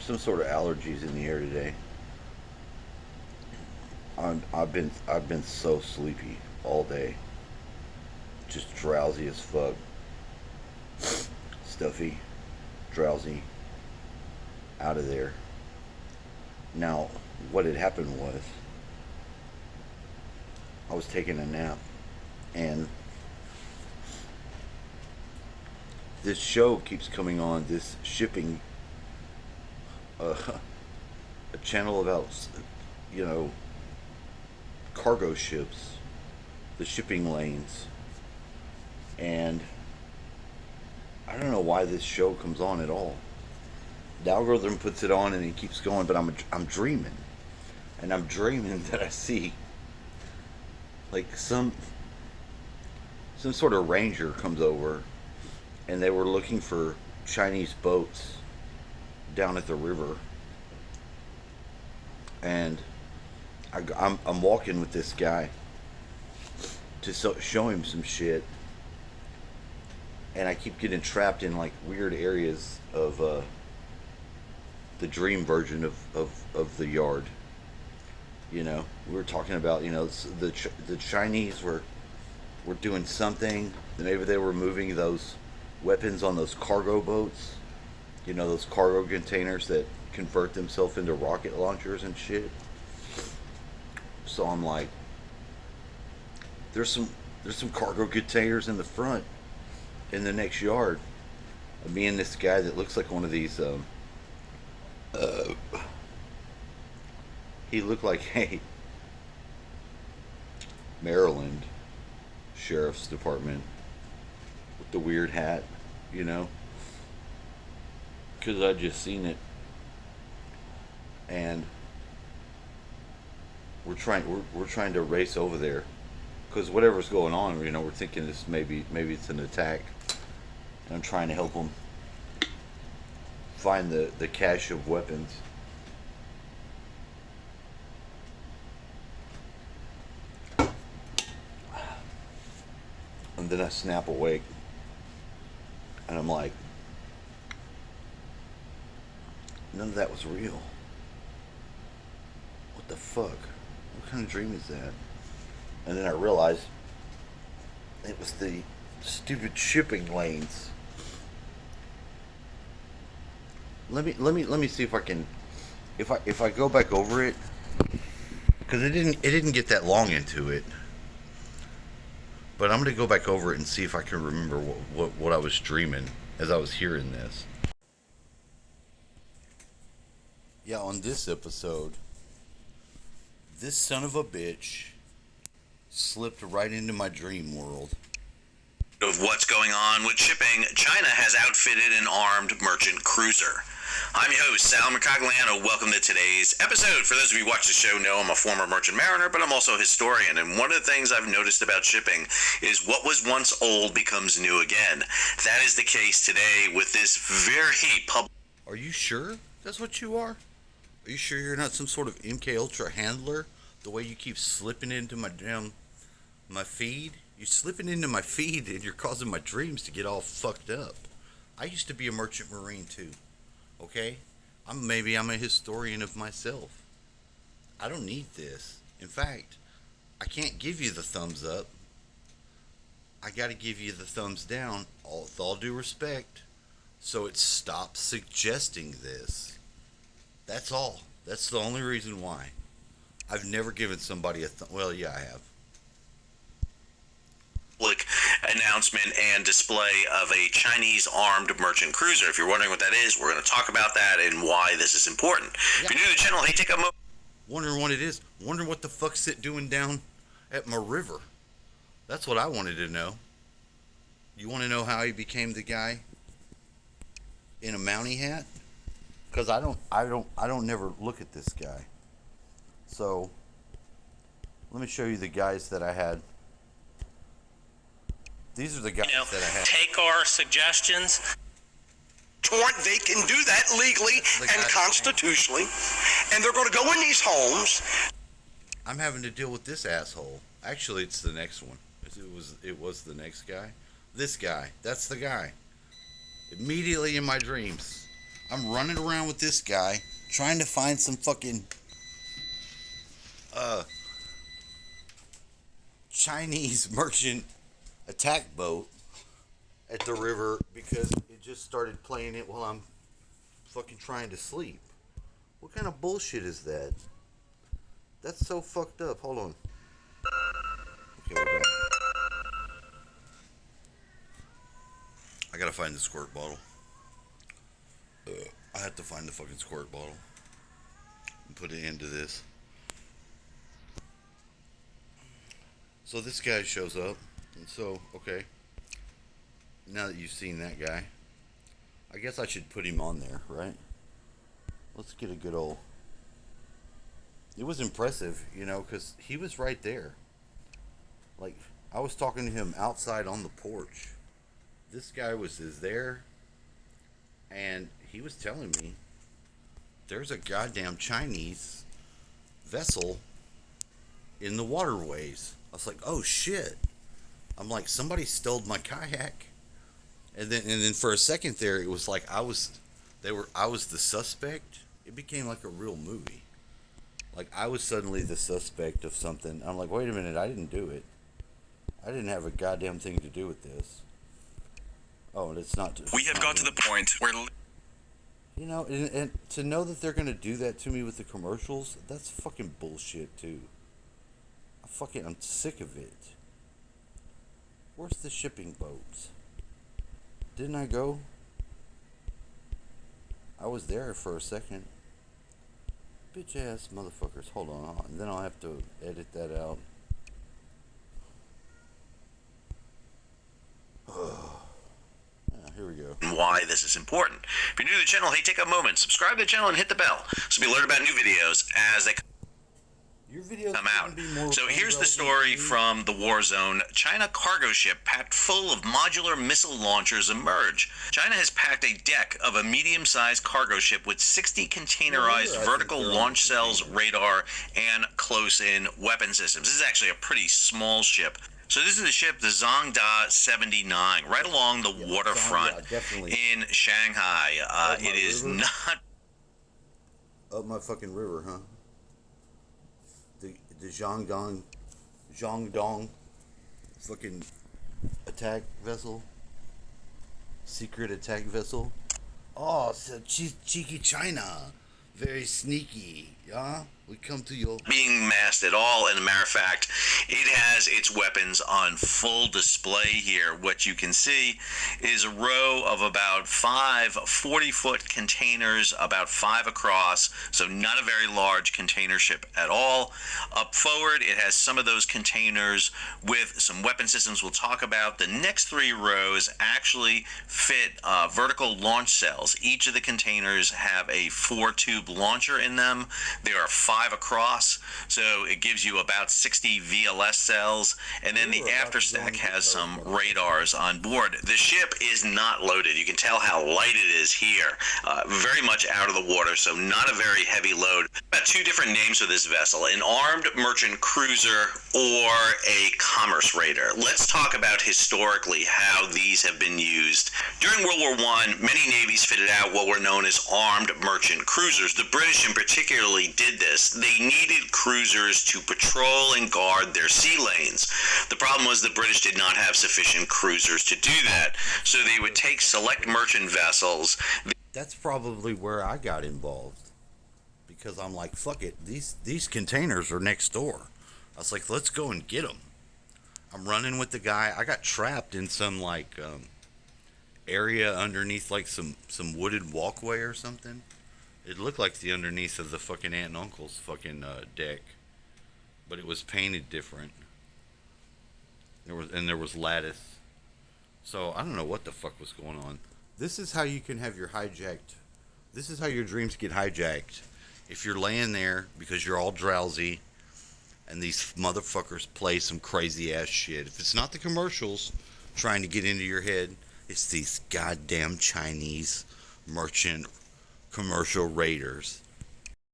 some sort of allergies in the air today. I've been so sleepy all day, just drowsy as fuck, stuffy, drowsy, out of there. Now, what had happened was I was taking a nap, and this show keeps coming on. This shipping, uh, a channel about, you know, cargo ships, the shipping lanes, and I don't know why this show comes on at all. The algorithm puts it on and it keeps going, but I'm dreaming, and I'm dreaming that I see like some sort of ranger comes over, and they were looking for Chinese boats down at the river, and I'm walking with this guy to show him some shit, and I keep getting trapped in like weird areas of the dream version of the yard. You know, we were talking about, you know, the Chinese were doing something. Maybe they were moving those weapons on those cargo boats. You know, those cargo containers that convert themselves into rocket launchers and shit. So I'm like, there's some cargo containers in the front in the next yard. Me and this guy that looks like one of these. Uh, he looked like a Maryland sheriff's department with the weird hat, you know, because I just seen it, and we're trying to race over there because whatever's going on, you know, we're thinking this maybe it's an attack, and I'm trying to help them find the cache of weapons. And then I snap awake, and I'm like, none of that was real. What the fuck? What kind of dream is that? And then I realized it was the stupid shipping lanes. Let me see if I can, if I go back over it, because it didn't get that long into it. But I'm gonna go back over it and see if I can remember what I was dreaming as I was hearing this. Yeah, on this episode, this son of a bitch slipped right into my dream world. Of what's going on with shipping, China has outfitted an armed merchant cruiser. I'm your host, Sal Mercogliano. Welcome to today's episode. For those of you who watch the show know I'm a former merchant mariner, but I'm also a historian. And one of the things I've noticed about shipping is what was once old becomes new again. That is the case today with this very public... Are you sure that's what you are? Are you sure you're not some sort of MK Ultra handler? The way you keep slipping into my feed? You're slipping into my feed and you're causing my dreams to get all fucked up. I used to be a merchant marine too. Okay? Maybe I'm a historian of myself. I don't need this. In fact, I can't give you the thumbs up. I gotta give you the thumbs down, with all due respect, so it stops suggesting this. That's all. That's the only reason why. I've never given somebody well, yeah, I have. Public announcement and display of a Chinese armed merchant cruiser. If you're wondering what that is, we're going to talk about that and why this is important. Yeah. If you're new to the channel, hey, take a moment. Wondering what it is. Wondering what the fuck's it doing down at my river. That's what I wanted to know. You want to know how he became the guy in a Mountie hat? Because I don't never look at this guy. So let me show you the guys that I had. These are the guys that I had. Take our suggestions. They can do that legally and constitutionally, and they're going to go in these homes. I'm having to deal with this asshole. Actually, it's the next one. It was the next guy. This guy. That's the guy. Immediately in my dreams, I'm running around with this guy trying to find some fucking Chinese merchant attack boat at the river because it just started playing it while I'm fucking trying to sleep. What kind of bullshit is that? That's so fucked up. Hold on. Okay, we're back. I gotta find the squirt bottle. I have to find the fucking squirt bottle and put it into this. So this guy shows up, and so, okay. Now that you've seen that guy, I guess I should put him on there, right? Let's get a good old... It was impressive, you know, because he was right there. Like, I was talking to him outside on the porch. This guy was there, and he was telling me there's a goddamn Chinese vessel in the waterways. I was like, oh shit. I'm like, somebody stole my kayak. And then for a second there, it was like I was the suspect. It became like a real movie. Like I was suddenly the suspect of something. I'm like, wait a minute, I didn't do it. I didn't have a goddamn thing to do with this. Oh, and it's not. We have got to the point where... You know, and to know that they're going to do that to me with the commercials, that's fucking bullshit, too. I'm sick of it. Where's the shipping boats? Didn't I go? I was there for a second. Bitch ass motherfuckers. Hold on. And then I'll have to edit that out. Here we go. Why this is important. If you're new to the channel, hey, take a moment, subscribe to the channel and hit the bell so be alerted about new videos as they Your videos come out. So here's the relevant story to me. from the war zone. China cargo ship packed full of modular missile launchers emerge. China has packed a deck of a medium-sized cargo ship with 60 containerized I think vertical they're launch on cells, radar, and close-in weapon systems. This is actually a pretty small ship. So this is the ship, the Zhongda 79, right along the waterfront definitely. in Shanghai. It is river? not... Up my fucking river, huh? The Zhangdong fucking attack vessel. Secret attack vessel. Oh, so cheeky China. Very sneaky, yeah? We come to your... being masked at all, and a matter of fact, it has its weapons on full display here. What you can see is a row of about 5 40-foot containers, about 5 across, so not a very large container ship at all. Up forward, it has some of those containers with some weapon systems we'll talk about. The next 3 rows actually fit vertical launch cells. Each of the containers have a 4-tube launcher in them. There are 5 across, so it gives you about 60 VLS cells, and then the afterstack has some radars on board. The ship is not loaded. You can tell how light it is here. Very much out of the water, so not a very heavy load. About 2 different names for this vessel: an armed merchant cruiser or a commerce raider. Let's talk about historically how these have been used. During World War I, many navies fitted out what were known as armed merchant cruisers. The British in particularly did this. They needed cruisers to patrol and guard their sea lanes. The problem was the British did not have sufficient cruisers to do that, so they would take select merchant vessels. That's probably where I got involved. Because I'm like, fuck it. These containers are next door. I was like, let's go and get them. I'm running with the guy. I got trapped in some like area underneath like some wooded walkway or something. It looked like the underneath of the fucking aunt and uncle's fucking deck, but it was painted different. There was lattice. So I don't know what the fuck was going on. This is how you can have your hijacked. This is how your dreams get hijacked. If you're laying there because you're all drowsy, and these motherfuckers play some crazy ass shit. If it's not the commercials trying to get into your head, it's these goddamn Chinese merchant commercial raiders